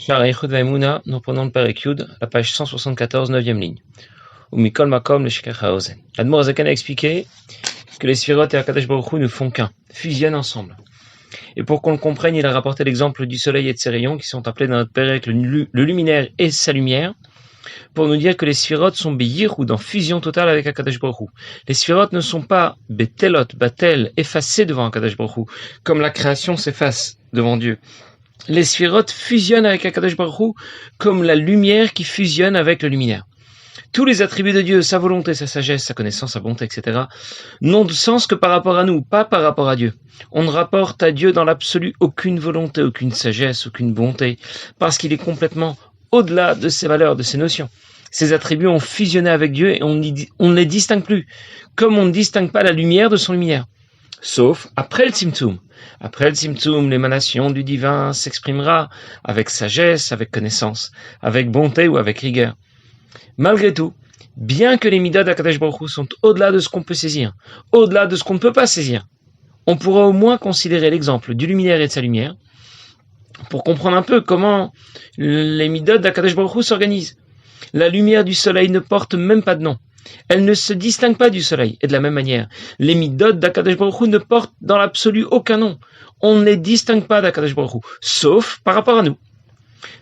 Shara Echud Vaimuna, nous prenons le Perek Yud, la page 174, 9e ligne. Ou Mikol Makom le Shikach Haozen. L'Admor Zaken a expliqué que les Sphirot et Akadosh Baruch Hu ne font qu'un, fusionnent ensemble. Et pour qu'on le comprenne, il a rapporté l'exemple du soleil et de ses rayons, qui sont appelés dans notre Perek le luminaire et sa lumière, pour nous dire que les Sphirot sont Beyir ou dans fusion totale avec Akadosh Baruch Hu. Les Sphirot ne sont pas Betelot, Batel, effacés devant Akadosh Baruch Hu, comme la création s'efface devant Dieu. Les Sphirot fusionnent avec Akadosh Baruch Hu comme la lumière qui fusionne avec le luminaire. Tous les attributs de Dieu, sa volonté, sa sagesse, sa connaissance, sa bonté, etc., n'ont de sens que par rapport à nous, pas par rapport à Dieu. On ne rapporte à Dieu dans l'absolu aucune volonté, aucune sagesse, aucune bonté, parce qu'il est complètement au-delà de ses valeurs, de ses notions. Ces attributs ont fusionné avec Dieu et on ne les distingue plus, comme on ne distingue pas la lumière de son luminaire. Sauf après le Tzimtzum. Après le Tzimtzum, l'émanation du divin s'exprimera avec sagesse, avec connaissance, avec bonté ou avec rigueur. Malgré tout, bien que les midot d'Akadosh Baruch Hu sont au-delà de ce qu'on peut saisir, au-delà de ce qu'on ne peut pas saisir, on pourra au moins considérer l'exemple du luminaire et de sa lumière pour comprendre un peu comment les midot d'Akadosh Baruch Hu s'organisent. La lumière du soleil ne porte même pas de nom. Elle ne se distingue pas du soleil. Et de la même manière, les midot d'Akadosh Baruch Hu ne portent dans l'absolu aucun nom. On ne les distingue pas d'Akadosh Baruch Hu, sauf par rapport à nous.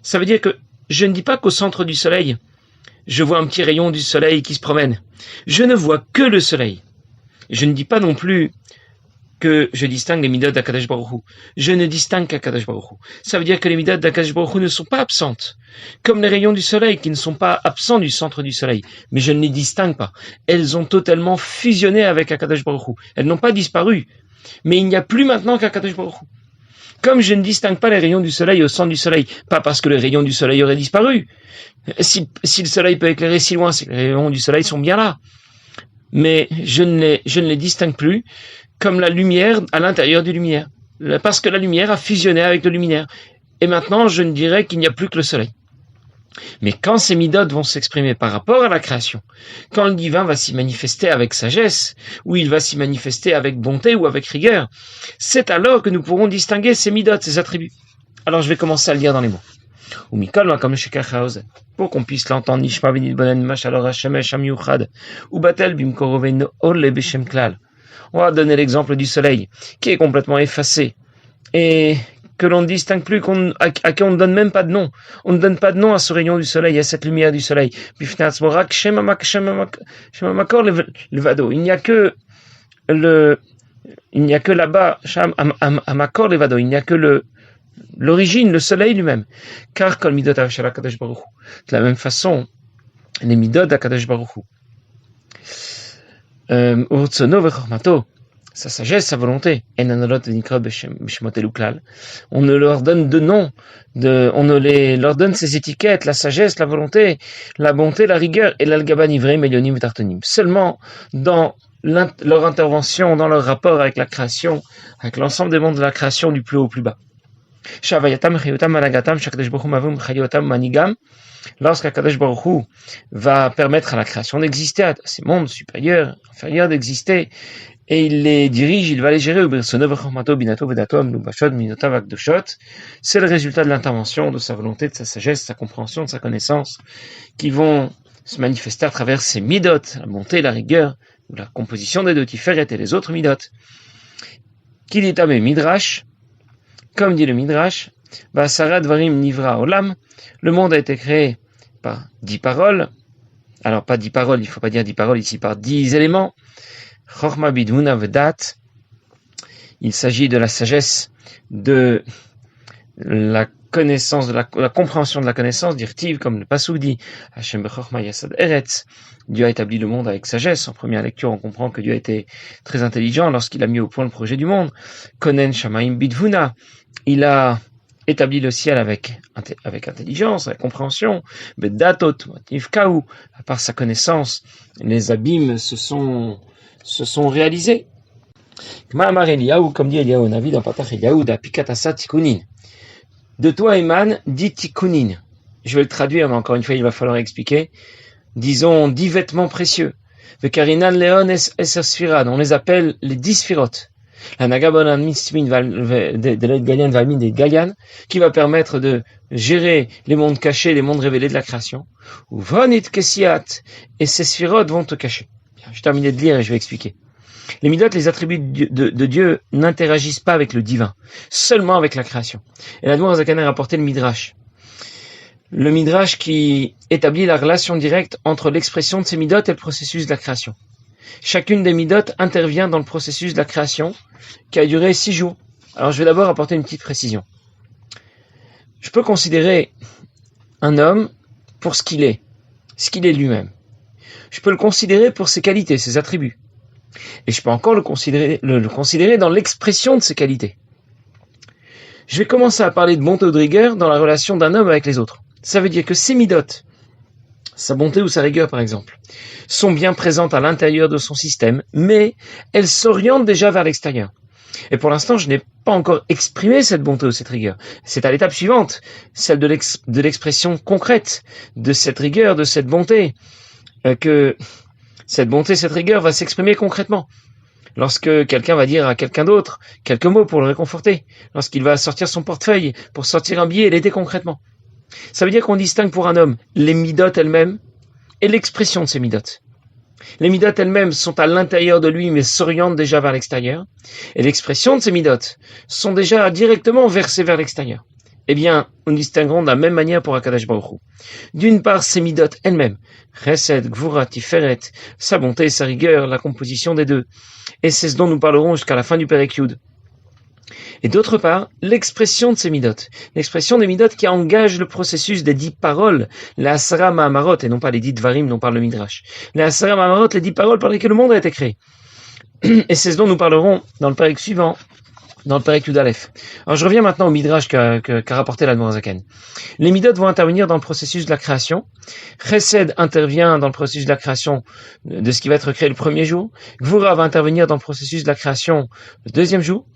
Ça veut dire que je ne dis pas qu'au centre du soleil, je vois un petit rayon du soleil qui se promène. Je ne vois que le soleil. Je ne dis pas non plus que je distingue les midot d'Akadosh Baruch Hu. Je ne distingue qu'Akadosh Baruch Hu. Ça veut dire que les midot d'Akadosh Baruch Hu ne sont pas absentes, comme les rayons du soleil qui ne sont pas absents du centre du soleil. Mais je ne les distingue pas. Elles ont totalement fusionné avec Akadosh Baruch Hu. Elles n'ont pas disparu. Mais il n'y a plus maintenant qu'Akadosh Baruch Hu. Comme je ne distingue pas les rayons du soleil au centre du soleil, pas parce que les rayons du soleil auraient disparu. Si le soleil peut éclairer si loin, c'est que les rayons du soleil sont bien là. Mais je ne les distingue plus comme la lumière à l'intérieur du luminaire. Parce que la lumière a fusionné avec le luminaire. Et maintenant, je ne dirais qu'il n'y a plus que le soleil. Mais quand ces midot vont s'exprimer par rapport à la création, quand le divin va s'y manifester avec sagesse, ou il va s'y manifester avec bonté ou avec rigueur, c'est alors que nous pourrons distinguer ces midot, ces attributs. Alors je vais commencer à le lire dans les mots. Ou mikol ma comme shekach haozen, pour qu'on puisse l'entendre, nishma venit bonen mashalor hashemesh amiyuchad, ou batel bimkoroveno ole beshem klal. On va donner l'exemple du soleil, qui est complètement effacé, et que l'on ne distingue plus, à qui on ne donne même pas de nom. On ne donne pas de nom à ce rayon du soleil, à cette lumière du soleil. Il n'y a que là-bas, Amakor Levado, il n'y a que l'origine, le soleil lui-même. Car kol midot avshel HaKadosh Baruch Hu. De la même façon, les midot d'Akadosh Baruch Hu. Urtsono vechormato, sa sagesse, sa volonté. On ne leur donne de nom, on ne leur donne ces étiquettes, la sagesse, la volonté, la bonté, la rigueur, et l'algaban ivrei melionim et tartonim. Seulement dans leur intervention, dans leur rapport avec la création, avec l'ensemble des mondes de la création, du plus haut au plus bas. Lorsqu'Akadosh Baruch Hu va permettre à la création d'exister, à ces mondes supérieurs, inférieurs d'exister, et il les dirige, il va les gérer, c'est le résultat de l'intervention, de sa volonté, de sa sagesse, de sa compréhension, de sa connaissance, qui vont se manifester à travers ces midot, la bonté, la rigueur, ou la composition des deux tiferet et les autres midot. Qu'il est à Midrash, comme dit le Midrash, Basara Dvarim Nivra Olam, le monde a été créé par 10 paroles. Alors, pas 10 paroles, il ne faut pas dire 10 paroles ici, par 10 éléments. Chochma Bidhuna Vedat. Il s'agit de la sagesse, de la connaissance, de la compréhension de la connaissance, d'Irtiv, comme le Pasuk dit, Hashem Bechorma Yasad Eretz. Dieu a établi le monde avec sagesse. En première lecture, on comprend que Dieu a été très intelligent lorsqu'il a mis au point le projet du monde. Konen Shamaim Bidhuna. Il a établi le ciel avec intelligence, avec compréhension. Bedatot, Motivkaou, par sa connaissance, les abîmes se sont réalisés. Kma'amar Eliyahu, comme dit Eliyahu Navi dans Patach Eliyahu, d'Apikatasa Tikunin. De toi émane 10 Tikunin. Je vais le traduire, mais encore une fois, il va falloir expliquer. Disons 10 vêtements précieux. Vekarinan Leon Eser Sphirad, on les appelle les 10 sphirotes. La Nagabon Mitzmin de Gayan Valmin des Gayan, qui va permettre de gérer les mondes cachés, les mondes révélés de la création. Ou Vonit Kesiat, et ces sphirotes vont te cacher. Je terminé de lire et je vais expliquer. Les midot, les attributs de Dieu, n'interagissent pas avec le divin, seulement avec la création. Et l'Admor Zaken a rapporté le Midrash. Le Midrash qui établit la relation directe entre l'expression de ces midot et le processus de la création. Chacune des midot intervient dans le processus de la création qui a duré 6 jours. Alors je vais d'abord apporter une petite précision. Je peux considérer un homme pour ce qu'il est lui-même. Je peux le considérer pour ses qualités, ses attributs. Et je peux encore le considérer dans l'expression de ses qualités. Je vais commencer à parler de bonté ou de rigueur dans la relation d'un homme avec les autres. Ça veut dire que ces midot, sa bonté ou sa rigueur par exemple, sont bien présentes à l'intérieur de son système, mais elles s'orientent déjà vers l'extérieur. Et pour l'instant, je n'ai pas encore exprimé cette bonté ou cette rigueur. C'est à l'étape suivante, celle de l'expression concrète de cette rigueur, de cette bonté, que cette bonté, cette rigueur va s'exprimer concrètement. Lorsque quelqu'un va dire à quelqu'un d'autre quelques mots pour le réconforter, lorsqu'il va sortir son portefeuille pour sortir un billet et l'aider concrètement. Ça veut dire qu'on distingue pour un homme les midot elles-mêmes et l'expression de ces midot. Les midot elles-mêmes sont à l'intérieur de lui mais s'orientent déjà vers l'extérieur, et l'expression de ces midot sont déjà directement versées vers l'extérieur. Eh bien, nous distinguerons de la même manière pour Akadosh Baruch Hu. D'une part, ces midot elles-mêmes, Chesed, Gvura, Tiferet, sa bonté et sa rigueur, la composition des deux. Et c'est ce dont nous parlerons jusqu'à la fin du Perek Yud. Et d'autre part, l'expression de ces midot. L'expression des midot qui engage le processus des 10 paroles, les Asara Mahamarot, et non pas les 10 Dvarim dont parle le Midrash. Les Asara Mahamarot, les 10 paroles par lesquelles le monde a été créé. Et c'est ce dont nous parlerons dans le Perek suivant, dans le Perek Yud Aleph. Alors je reviens maintenant au Midrash qu'a rapporté l'Admor Zaken. Les midot vont intervenir dans le processus de la création. Chesed intervient dans le processus de la création de ce qui va être créé le premier jour. Gvura va intervenir dans le processus de la création le deuxième jour.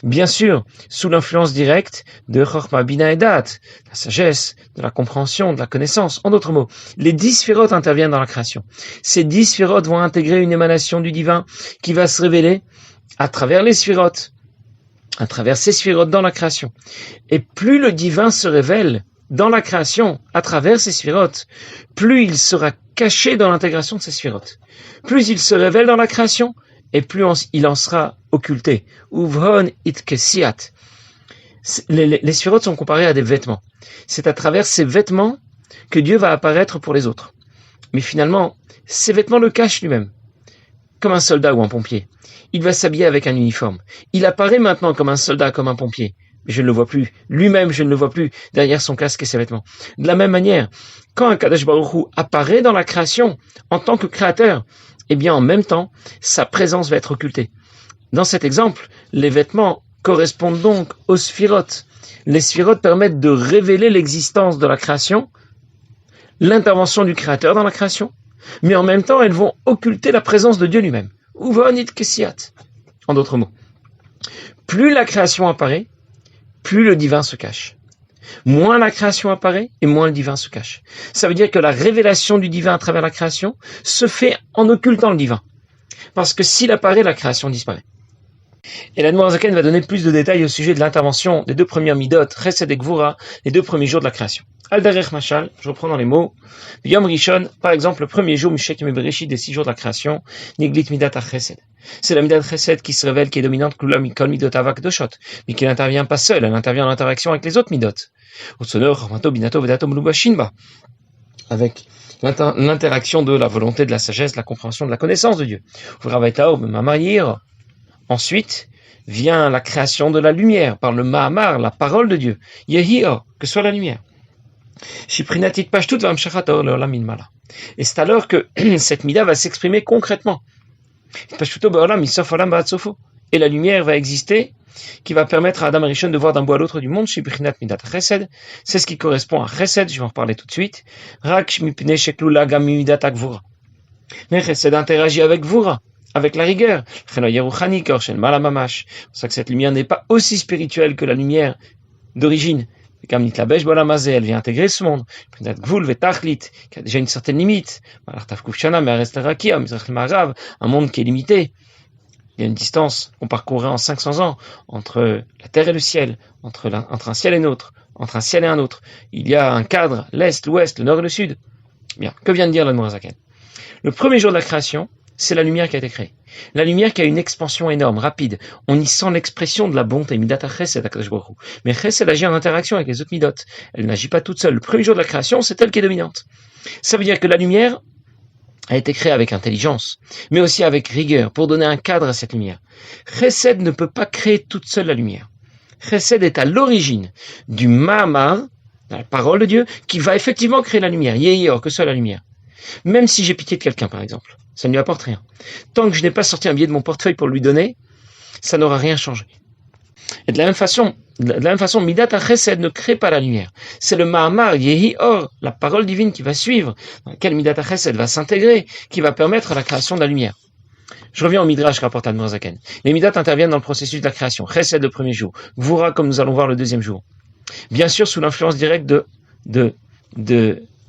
Bien sûr, sous l'influence directe de Chochma, Bina et Dat, la sagesse, de la compréhension, de la connaissance. En d'autres mots, les 10 sphirotes interviennent dans la création. Ces 10 sphirotes vont intégrer une émanation du divin qui va se révéler à travers les sphirotes, à travers ces sphirotes dans la création. Et plus le divin se révèle dans la création, à travers ces sphirotes, plus il sera caché dans l'intégration de ces sphirotes. Plus il se révèle dans la création, et plus il en sera occulté. Uvhon it kesiat. Les sphirotes sont comparés à des vêtements. C'est à travers ces vêtements que Dieu va apparaître pour les autres. Mais finalement, ces vêtements le cachent lui-même. Comme un soldat ou un pompier. Il va s'habiller avec un uniforme. Il apparaît maintenant comme un soldat, comme un pompier. Mais je ne le vois plus. Lui-même, je ne le vois plus derrière son casque et ses vêtements. De la même manière, quand un Kadosh Baruch Hu apparaît dans la création en tant que créateur, eh bien, en même temps, sa présence va être occultée. Dans cet exemple, les vêtements correspondent donc aux sphirotes. Les sphirotes permettent de révéler l'existence de la création, l'intervention du créateur dans la création, mais en même temps, elles vont occulter la présence de Dieu lui-même. Uvonit kesiat. En d'autres mots, plus la création apparaît, plus le divin se cache. Moins la création apparaît et moins le divin se cache. Ça veut dire que la révélation du divin à travers la création se fait en occultant le divin. Parce que s'il apparaît, la création disparaît. Et l'Admor Zaken va donner plus de détails au sujet de l'intervention des 2 premières midot, Chesed et Gvura, les 2 premiers jours de la création. Al Derech Mashal, je reprends dans les mots. Yom Rishon, par exemple, le premier jour, Mishek Yom Bereshit, des 6 jours de la création, Niglit Midat Chesed. C'est la Midat Chesed qui se révèle, qui est dominante, Klula Mikol Midot Avak Doshot, mais qui n'intervient pas seule, elle intervient en interaction avec les autres midot. Otsonor, Chormato, Binato, Vedato, Mluba, Shinba. Avec l'interaction de la volonté, de la sagesse, de la compréhension, de la connaissance de Dieu. Vravaitao, Mamayir. Ensuite, vient la création de la lumière, par le Mahamar, la parole de Dieu. Yehio, que soit la lumière. Et c'est alors que cette mida va s'exprimer concrètement. Et la lumière va exister, qui va permettre à Adam Rishon de voir d'un bout à l'autre du monde. C'est ce qui correspond à Chesed, je vais en reparler tout de suite. Mais Chesed interagit avec Gvura, avec la rigueur. C'est pour ça que cette lumière n'est pas aussi spirituelle que la lumière d'origine. Elle vient intégrer ce monde. Qui a déjà une certaine limite. Un monde qui est limité. Il y a une distance qu'on parcourrait en 500 ans entre la terre et le ciel, entre un ciel et un autre, entre un ciel et un autre. Il y a un cadre, l'est, l'ouest, le nord et le sud. Bien, que vient de dire l'Admor HaZaken? Le premier jour de la création, c'est la lumière qui a été créée. La lumière qui a une expansion énorme, rapide. On y sent l'expression de la bonté, Midat HaChesed HaKadosh Baruch Hu. Mais Chesed agit en interaction avec les autres Midot. Elle n'agit pas toute seule. Le premier jour de la création, c'est elle qui est dominante. Ça veut dire que la lumière a été créée avec intelligence, mais aussi avec rigueur, pour donner un cadre à cette lumière. Chesed ne peut pas créer toute seule la lumière. Chesed est à l'origine du Mahamar, la parole de Dieu, qui va effectivement créer la lumière. Yehior, que soit la lumière. Même si j'ai pitié de quelqu'un, par exemple, ça ne lui apporte rien. Tant que je n'ai pas sorti un billet de mon portefeuille pour lui donner, ça n'aura rien changé. Et de la même façon, Midat HaChesed ne crée pas la lumière. C'est le Mahamar, Yehi Or, la parole divine qui va suivre, dans laquelle Midat HaChesed va s'intégrer, qui va permettre la création de la lumière. Je reviens au Midrash que rapporte Admor HaZaken. Les Midat interviennent dans le processus de la création. Chesed le premier jour, Gvura comme nous allons voir le deuxième jour. Bien sûr sous l'influence directe de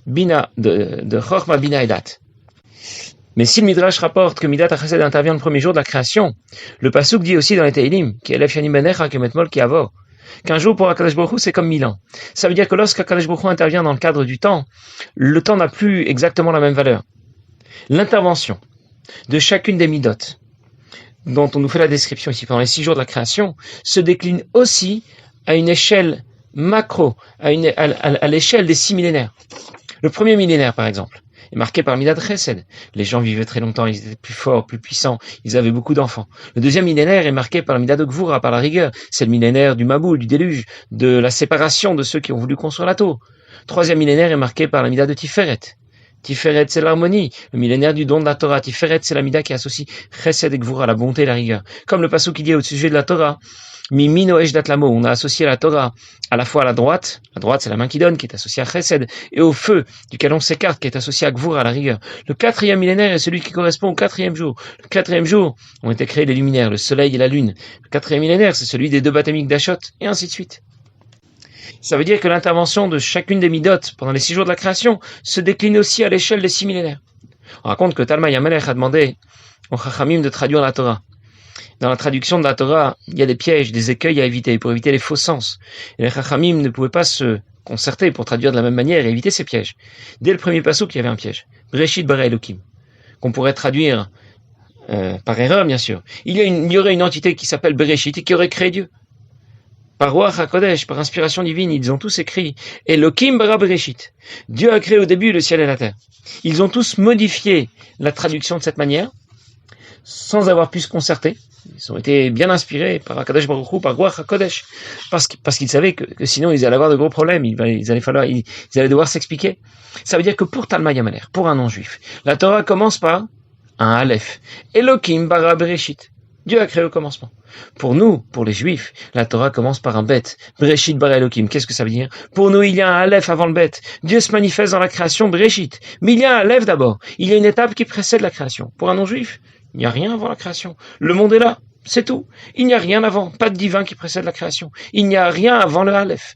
Chochma, Bina et Dat. Mais si le Midrash rapporte que Midat HaChesed intervient le premier jour de la création, le Pasuk dit aussi dans les Tehillim, qu'un jour pour HaKadosh Baruch Hu, c'est comme 1000 ans. Ça veut dire que lorsqu'HaKadosh Baruch Hu intervient dans le cadre du temps, le temps n'a plus exactement la même valeur. L'intervention de chacune des Midot, dont on nous fait la description ici pendant les 6 jours de la création, se décline aussi à une échelle macro, à l'échelle des 6 millénaires. Le premier millénaire, par exemple, est marqué par Midat Chesed. Les gens vivaient très longtemps, ils étaient plus forts, plus puissants, ils avaient beaucoup d'enfants. Le deuxième millénaire est marqué par le Midat de Gvura, par la rigueur. C'est le millénaire du Maboul, du déluge, de la séparation de ceux qui ont voulu construire la tour. Le troisième millénaire est marqué par la Midat de Tiferet. Tiferet, c'est l'harmonie. Le millénaire du don de la Torah. Tiferet, c'est la Midat qui associe Chesed et Gvura, la bonté et la rigueur. Comme le passage qui dit au sujet de la Torah, Mimino Ejdat Lamo, on a associé la Torah à la fois à la droite c'est la main qui donne, qui est associée à Chesed, et au feu, duquel on s'écarte, qui est associé à Gvura, à la rigueur. Le quatrième millénaire est celui qui correspond au quatrième jour. Le quatrième jour ont été créés les luminaires, le soleil et la lune. Le quatrième millénaire, c'est celui des 2 baptêmiques d'Achot, et ainsi de suite. Ça veut dire que l'intervention de chacune des Midot pendant les 6 jours de la création se décline aussi à l'échelle des 6 millénaires. On raconte que Talmai Amelech a demandé aux Chachamim de traduire la Torah. Dans la traduction de la Torah, il y a des pièges, des écueils à éviter, pour éviter les faux sens. Et les Chachamim ne pouvaient pas se concerter pour traduire de la même manière et éviter ces pièges. Dès le premier passouk, il y avait un piège. Breshit bara Elokim, qu'on pourrait traduire par erreur, bien sûr. Il y aurait une entité qui s'appelle Bereshit et qui aurait créé Dieu. Par Ruach HaKodesh, par inspiration divine, ils ont tous écrit Elokim bara Bereshit. Dieu a créé au début le ciel et la terre. Ils ont tous modifié la traduction de cette manière, sans avoir pu se concerter. Ils ont été bien inspirés par HaKadosh Baruch Hu, par Ruach HaKodesh, parce qu'ils savaient que sinon ils allaient avoir de gros problèmes, ils allaient devoir s'expliquer. Ça veut dire que pour Talmai Amelech, pour un non-juif, la Torah commence par un Aleph. Elokim bara Bereshit. Dieu a créé au commencement. Pour nous, pour les juifs, la Torah commence par un Bet. Bereshit bara Elokim. Qu'est-ce que ça veut dire? Pour nous, il y a un Aleph avant le Bet. Dieu se manifeste dans la création, Bereshit. Mais il y a un Aleph d'abord. Il y a une étape qui précède la création. Pour un non-juif, il n'y a rien avant la création. Le monde est là, c'est tout. Il n'y a rien avant, pas de divin qui précède la création. Il n'y a rien avant le Aleph.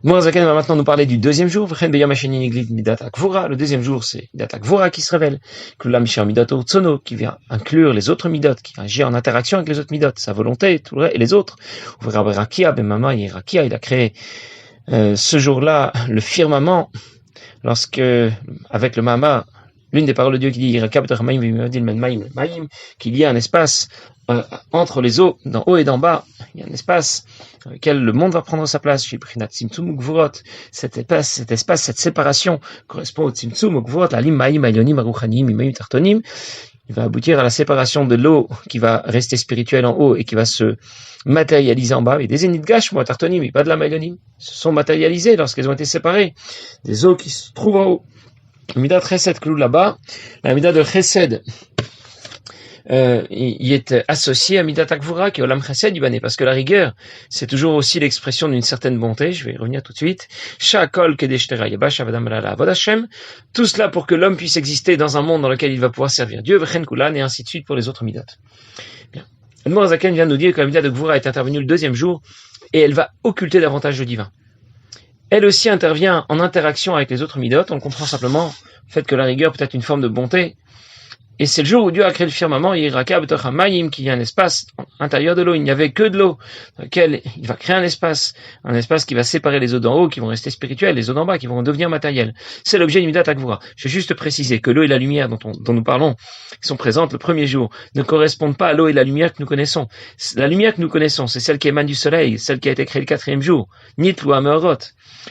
Admor HaZaken va maintenant nous parler du deuxième jour. Le deuxième jour, c'est Midat Gvura qui se révèle. Qui vient inclure les autres Midot, qui agit en interaction avec les autres Midot, sa volonté et les autres. Il a créé ce jour-là le firmament, lorsque, avec le Mahamar, l'une des paroles de Dieu qui dit qu'il y a un espace entre les eaux, d'en haut et d'en bas, il y a un espace dans lequel le monde va prendre sa place. Cet espace, cette séparation correspond au Tzimtzum, au Gvurot, la Lim Maïm, Ailyonim, Aruchanim, Imayim, Tartonim. Il va aboutir à la séparation de l'eau qui va rester spirituelle en haut et qui va se matérialiser en bas. Et des Enidgash, moi, Tartonim, et pas de la Maïlyonim, se sont matérialisées lorsqu'elles ont été séparées des eaux qui se trouvent en haut. La Midat Chesed clou là-bas, la Midat de Chesed il est associé à Midat Gvura qui est Olam Chesed Ibané, parce que la rigueur, c'est toujours aussi l'expression d'une certaine bonté. Je vais y revenir tout de suite. Sha'akol kedesh tera yebash avadam la avod Hashem. Tout cela pour que l'homme puisse exister dans un monde dans lequel il va pouvoir servir Dieu, V'chen kulan, et ainsi de suite pour les autres Midot. Bien. Admor HaZaken vient de nous dire que la Midat de Gvura est intervenue le deuxième jour et elle va occulter davantage le divin. Elle aussi intervient en interaction avec les autres Midot. On comprend simplement le fait que la rigueur peut être une forme de bonté Et c'est le jour où Dieu a créé le firmament, Yiraka b'toch hamayim, qu'il y a un espace intérieur de l'eau. Il n'y avait que de l'eau, dans lequel il va créer un espace qui va séparer les eaux d'en haut, qui vont rester spirituelles, les eaux d'en bas, qui vont devenir matérielles. C'est l'objet du Midat Hakvura. Je vais juste préciser que l'eau et la lumière dont nous parlons, qui sont présentes le premier jour, ne correspondent pas à l'eau et la lumière que nous connaissons. La lumière que nous connaissons, c'est celle qui émane du soleil, celle qui a été créée le 4e jour. Nitlu Ameorot.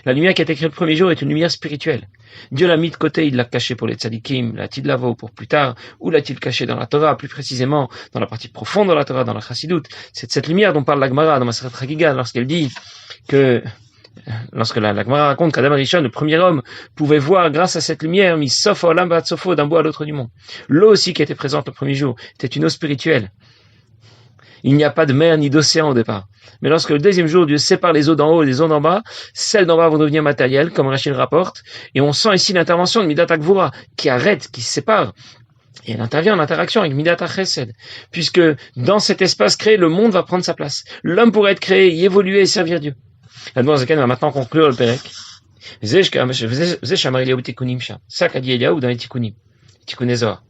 La lumière qui a été créée le premier jour est une lumière spirituelle. Dieu l'a mis de côté, il l'a caché pour les tzadikim, l'a-t-il lavo pour plus tard, ou l'a-t-il caché dans la Torah, plus précisément dans la partie profonde de la Torah, dans la Chassidut. C'est cette lumière dont parle la Gemara dans Masechet Chagiga, lorsqu'elle dit que, lorsque la Gemara raconte qu'Adam Rishon, le premier homme, pouvait voir grâce à cette lumière, mis sof olam ba'at sofo, d'un bout à l'autre du monde. L'eau aussi qui était présente le premier jour, était une eau spirituelle. Il n'y a pas de mer ni d'océan au départ. Mais lorsque le deuxième jour, Dieu sépare les eaux d'en haut et les eaux d'en bas, celles d'en bas vont devenir matérielles, comme Rachid rapporte, et on sent ici l'intervention de Midat Hakvura, qui arrête, qui sépare. Et elle intervient en interaction avec Midat HaChesed, puisque dans cet espace créé, le monde va prendre sa place. L'homme pourrait être créé, y évoluer et servir Dieu. L'Admor Zaken va maintenant conclure le Pérec. Ça qu'a dit Eliaou dans les Tikkunim, Tikkuné Zohar.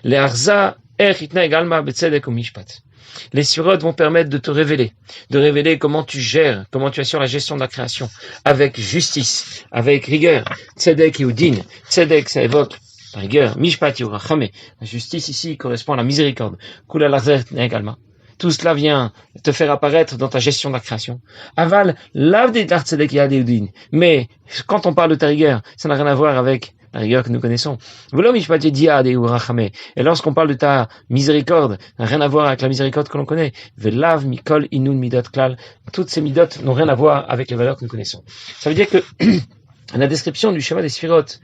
Les Arza Itna Egalma Betzedek ou Mishpat. Les sirotes vont permettre de te révéler, comment tu gères, comment tu assures la gestion de la création, avec justice, avec rigueur. Tzedek et Udin. Tzedek, ça évoque la rigueur. Mishpat et Urachame. La justice ici correspond à la miséricorde. Kula Lazet également. Tout cela vient te faire apparaître dans ta gestion de la création. Aval, lavdit dar tzedek et Udin. Mais, quand on parle de ta rigueur, ça n'a rien à voir avec la rigueur que nous connaissons. Et lorsqu'on parle de ta miséricorde, ça n'a rien à voir avec la miséricorde que l'on connaît. Velav mikol inun midot klal. Toutes ces midot n'ont rien à voir avec les valeurs que nous connaissons. Ça veut dire que la description du schéma des sphirotes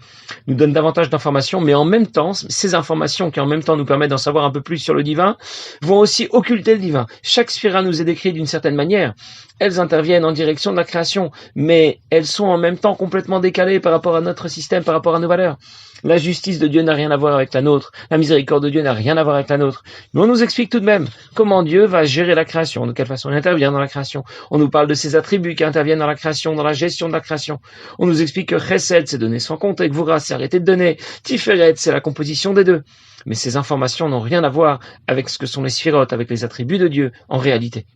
nous donne davantage d'informations, mais en même temps, ces informations qui en même temps nous permettent d'en savoir un peu plus sur le divin, vont aussi occulter le divin. Chaque sphira nous est décrite d'une certaine manière. Elles interviennent en direction de la création, mais elles sont en même temps complètement décalées par rapport à notre système, par rapport à nos valeurs. La justice de Dieu n'a rien à voir avec la nôtre. La miséricorde de Dieu n'a rien à voir avec la nôtre. Mais on nous explique tout de même comment Dieu va gérer la création, de quelle façon il intervient dans la création. On nous parle de ses attributs qui interviennent dans la création, dans la gestion de la création. On nous explique que Chesed, c'est donner sans compte, et Gvura, c'est arrêter de donner. Tiferet, c'est la composition des deux. Mais ces informations n'ont rien à voir avec ce que sont les sphirotes, avec les attributs de Dieu, en réalité.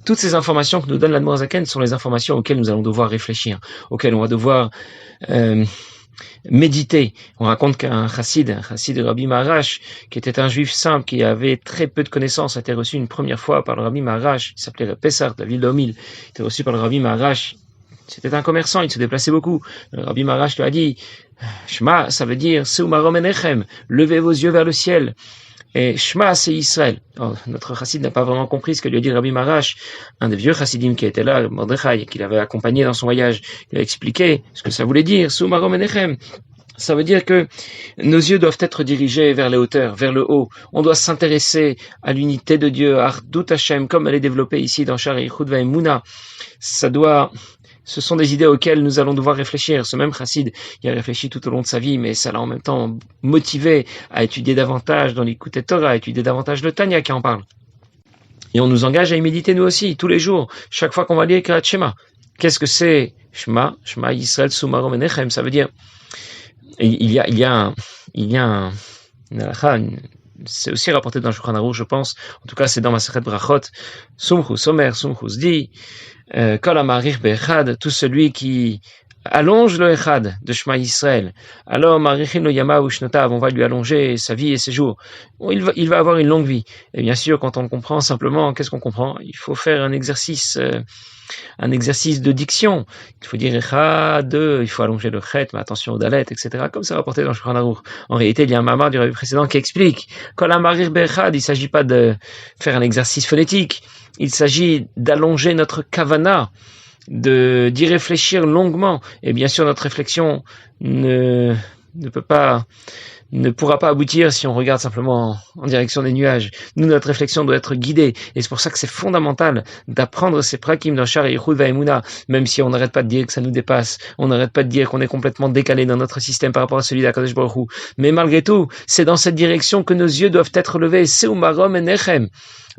Toutes ces informations que nous donne l'Admor Zaken sont les informations auxquelles nous allons devoir réfléchir, auxquelles on va devoir méditer. On raconte qu'un chassid de Rabbi Maharash, qui était un juif simple, qui avait très peu de connaissances, a été reçu une première fois par le Rabbi Maharash, il s'appelait le Pessar de la ville d'Omil, il était reçu par le Rabbi Maharash. C'était un commerçant, il se déplaçait beaucoup. Le Rabbi Maharash lui a dit, Shema, ça veut dire, Seumarom enechem, levez vos yeux vers le ciel. Et Shema, c'est Israël. Alors, notre chassid n'a pas vraiment compris ce que lui a dit Rabbi Maharash, un des vieux chassidim qui était là, Mordechai, qui l'avait accompagné dans son voyage. Il a expliqué ce que ça voulait dire, Seumarom enechem. Ça veut dire que nos yeux doivent être dirigés vers les hauteurs, vers le haut. On doit s'intéresser à l'unité de Dieu, Ardut Hashem, comme elle est développée ici dans Shar Yichud Va'emuna. Ce sont des idées auxquelles nous allons devoir réfléchir. Ce même chassid, il a réfléchi tout au long de sa vie, mais ça l'a en même temps motivé à étudier davantage dans l'Écoute Torah, à étudier davantage le Tanya qui en parle. Et on nous engage à y méditer nous aussi, tous les jours, chaque fois qu'on va lire Kriyat Shema. Qu'est-ce que c'est Shema Yisrael Seumarom enechem. Ça veut dire, il y a un c'est aussi rapporté dans le Shulchan Aruch, je pense. En tout cas, c'est dans Masechet Brachot. Sumchus dit, Kol hamarich be'echad, tout celui qui allonge le echad de Shema Yisrael. Alors, marichin lo yama ou shnotav, on va lui allonger sa vie et ses jours. Il va avoir une longue vie. Et bien sûr, quand on le comprend simplement, qu'est-ce qu'on comprend? Il faut faire un exercice de diction. Il faut dire echad, il faut allonger le chet, mais attention au dalet, etc. Comme c'est rapporté dans le Shulchan Aruch. En réalité, il y a un mamar du rabbi précédent qui explique Kol hamarich be'echad, il ne s'agit pas de faire un exercice phonétique. Il s'agit d'allonger notre kavana, d'y réfléchir longuement. Et bien sûr, notre réflexion ne pourra pas aboutir si on regarde simplement en direction des nuages. Nous, notre réflexion doit être guidée. Et c'est pour ça que c'est fondamental d'apprendre ces prakim dans Shar Yichud Va'emuna, même si on n'arrête pas de dire que ça nous dépasse. On n'arrête pas de dire qu'on est complètement décalé dans notre système par rapport à celui d'Akadosh Baruch Hu. Mais malgré tout, c'est dans cette direction que nos yeux doivent être levés. Seumarom enechem.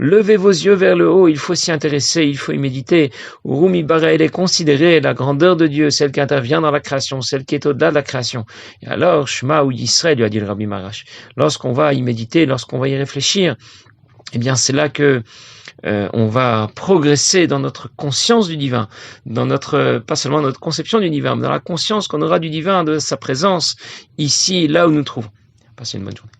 Levez vos yeux vers le haut, il faut s'y intéresser, il faut y méditer. Urumi Barael est considéré la grandeur de Dieu, celle qui intervient dans la création, celle qui est au-delà de la création. Et alors, Shema ou Yisraël, lui a dit le Rabbi Marash, lorsqu'on va y méditer, lorsqu'on va y réfléchir, eh bien c'est là que on va progresser dans notre conscience du divin, dans notre, pas seulement notre conception du divin, mais dans la conscience qu'on aura du divin, de sa présence, ici, là où nous nous trouvons. Passez une bonne journée.